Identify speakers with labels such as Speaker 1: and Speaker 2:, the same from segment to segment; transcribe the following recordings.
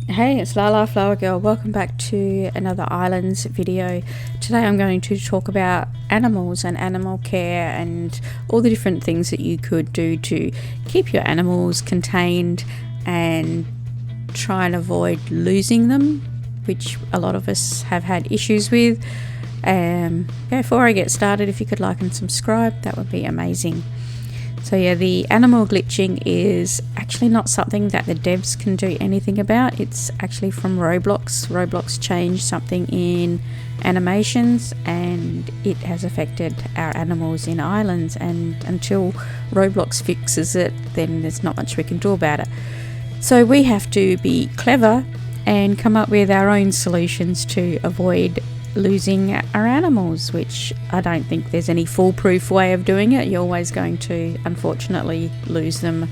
Speaker 1: Hey, it's Lala Flower Girl. Welcome back to another Islands video. Today I'm going to talk about animals and animal care and all the different things that you could do to keep your animals contained and try and avoid losing them, which a lot of us have had issues with. Before I get started, if you could like and subscribe, that would be amazing. So yeah, the animal glitching is actually not something that the devs can do anything about. It's actually from Roblox. Roblox changed something in animations and it has affected our animals in islands, and until Roblox fixes it, then there's not much we can do about it. So we have to be clever and come up with our own solutions to avoid losing our animals, which I don't think there's any foolproof way of doing it. You're always going to unfortunately lose them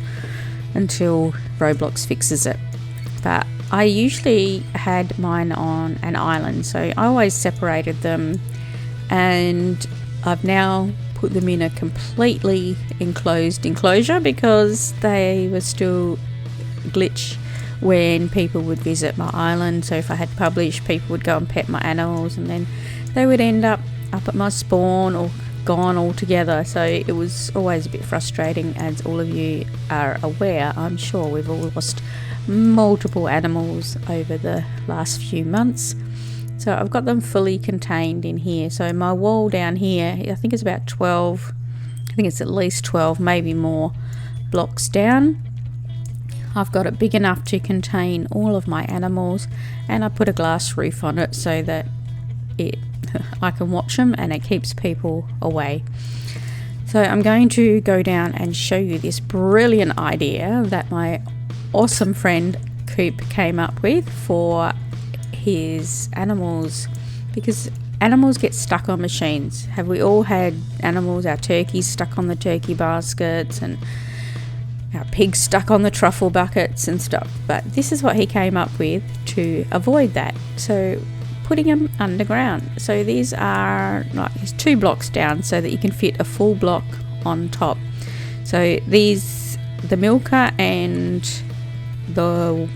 Speaker 1: until Roblox fixes it. But I usually had mine on an island, so I always separated them, and I've now put them in a completely enclosed enclosure because they were still glitch when people would visit my island. So if I had published, people would go and pet my animals and then they would end up at my spawn or gone altogether. So it was always a bit frustrating, as all of you are aware. I'm sure we've all lost multiple animals over the last few months. So I've got them fully contained in here. So my wall down here, I think it's about 12, I think it's at least 12, maybe more blocks down. I've got it big enough to contain all of my animals, and I put a glass roof on it so that I can watch them and it keeps people away. So I'm going to go down and show you this brilliant idea that my awesome friend Coop came up with for his animals, because animals get stuck on machines. Have we all had animals, our turkeys stuck on the turkey baskets and our pigs stuck on the truffle buckets and stuff? But this is what he came up with to avoid that. So putting them underground. So these are like 2 blocks down so that you can fit a full block on top. So these, the milker and the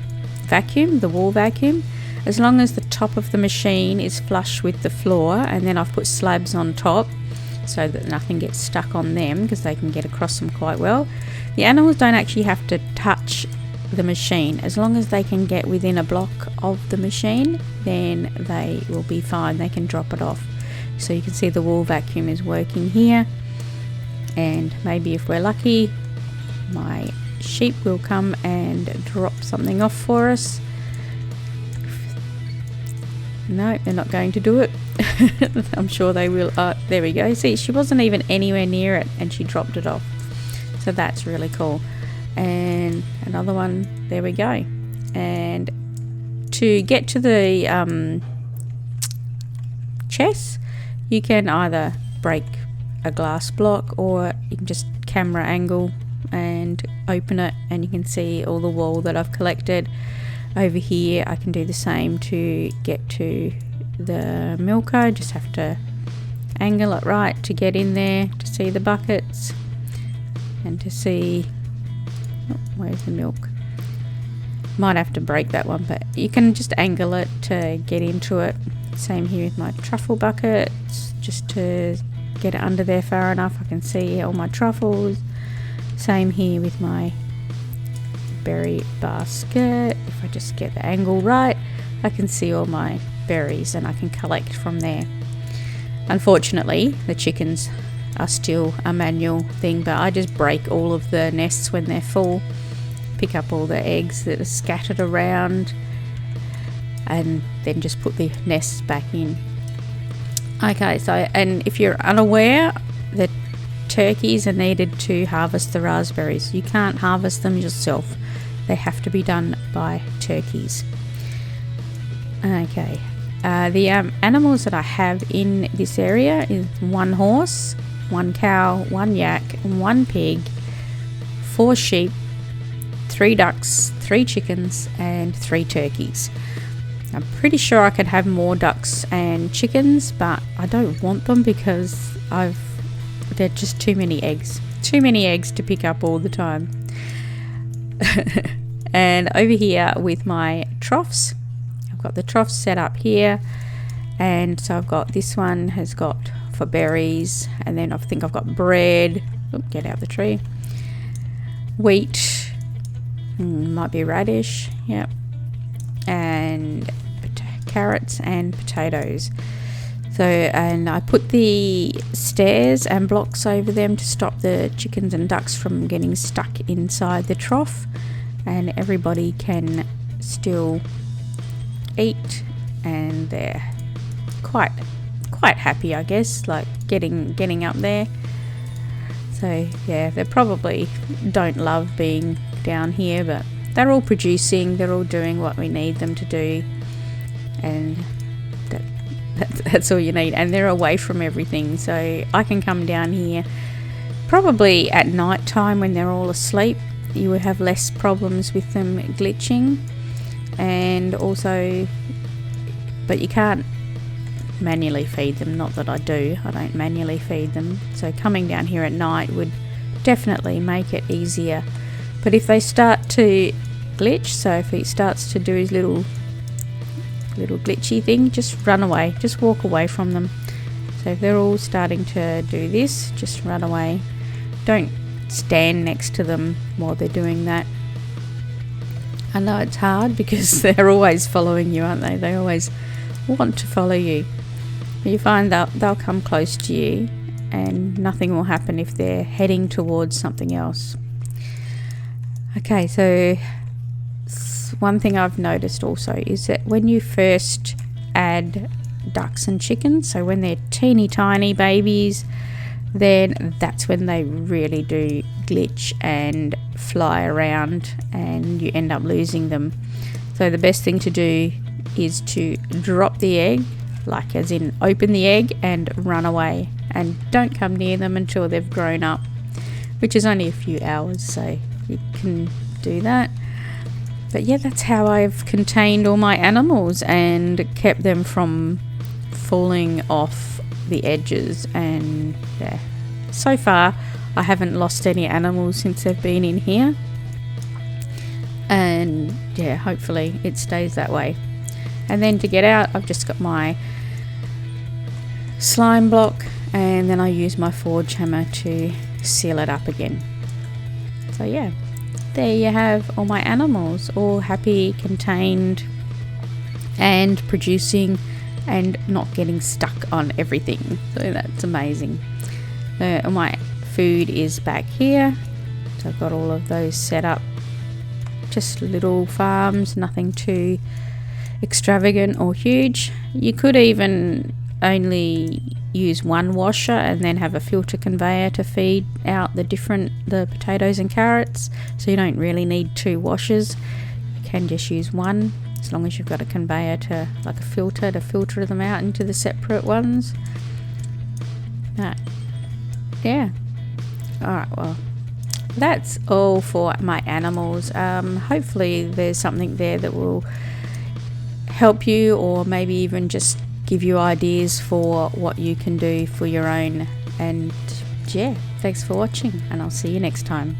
Speaker 1: vacuum, the wall vacuum, as long as the top of the machine is flush with the floor, and then I've put slabs on top so that nothing gets stuck on them because they can get across them quite well. The animals don't actually have to touch the machine. As long as they can get within a block of the machine, then they will be fine. They can drop it off. So you can see the wall vacuum is working here, and maybe if we're lucky, my sheep will come and drop something off for us. No, they're not going to do it. I'm sure they will. There we go. See, she wasn't even anywhere near it and she dropped it off. So that's really cool. And another one, there we go. And to get to the chest, you can either break a glass block or you can just camera angle and open it, and you can see all the wool that I've collected. Over here I can do the same to get to the milker. Just have to angle it right to get in there to see the buckets and to see, oh, where's the milk. Might have to break that one, but you can just angle it to get into it. Same here with my truffle buckets, just to get it under there far enough I can see all my truffles. Same here with my berry basket. If I just get the angle right, I can see all my berries and I can collect from there. Unfortunately, the chickens are still a manual thing, but I just break all of the nests when they're full, pick up all the eggs that are scattered around, and then just put the nests back in. Okay, so, and if you're unaware, the turkeys are needed to harvest the raspberries. You can't harvest them yourself. They have to be done by turkeys. Okay, the animals that I have in this area is 1 horse, 1 cow, 1 yak, 1 pig, 4 sheep, 3 ducks, 3 chickens, and 3 turkeys. I'm pretty sure I could have more ducks and chickens, but I don't want them because they're just too many eggs. Too many eggs to pick up all the time. And over here with my troughs, I've got the troughs set up here, and so I've got this one has got for berries, and then I think I've got bread. Oop, get out of the tree. Wheat, might be radish, yep, and carrots and potatoes. So, and I put the stairs and blocks over them to stop the chickens and ducks from getting stuck inside the trough, and everybody can still eat, and they're quite happy, I guess, like getting up there. So yeah, they probably don't love being down here, but they're all producing, they're all doing what we need them to do, and that's all you need. And they're away from everything, so I can come down here probably at night time when they're all asleep. You would have less problems with them glitching, and also, but you can't manually feed them. Not that I don't manually feed them, so coming down here at night would definitely make it easier. But if they start to glitch, so if he starts to do his little glitchy thing, just run away, just walk away from them. So if they're all starting to do this, just run away. Don't stand next to them while they're doing that. I know it's hard because they're always following you, aren't they? They always want to follow you. You find that they'll come close to you, and nothing will happen if they're heading towards something else. Okay, so one thing I've noticed also is that when you first add ducks and chickens, so when they're teeny tiny babies, then that's when they really do glitch and fly around, and you end up losing them. So the best thing to do is to drop the egg, like as in open the egg and run away, and don't come near them until they've grown up, which is only a few hours, so you can do that. But yeah, that's how I've contained all my animals and kept them from falling off the edges. And yeah, so far I haven't lost any animals since they've been in here, and yeah, hopefully it stays that way. And then to get out, I've just got my slime block, and then I use my forge hammer to seal it up again. So yeah, there you have all my animals, all happy, contained, and producing, and not getting stuck on everything. So that's amazing. My food is back here, so I've got all of those set up. Just little farms, nothing too extravagant or huge. You could even only use one washer and then have a filter conveyor to feed out the potatoes and carrots, so you don't really need two washers. You can just use one, as long as you've got a conveyor to, like a filter, to filter them out into the separate ones. Yeah, alright, well, that's all for my animals. Hopefully there's something there that will help you, or maybe even just give you ideas for what you can do for your own. And yeah, thanks for watching, and I'll see you next time.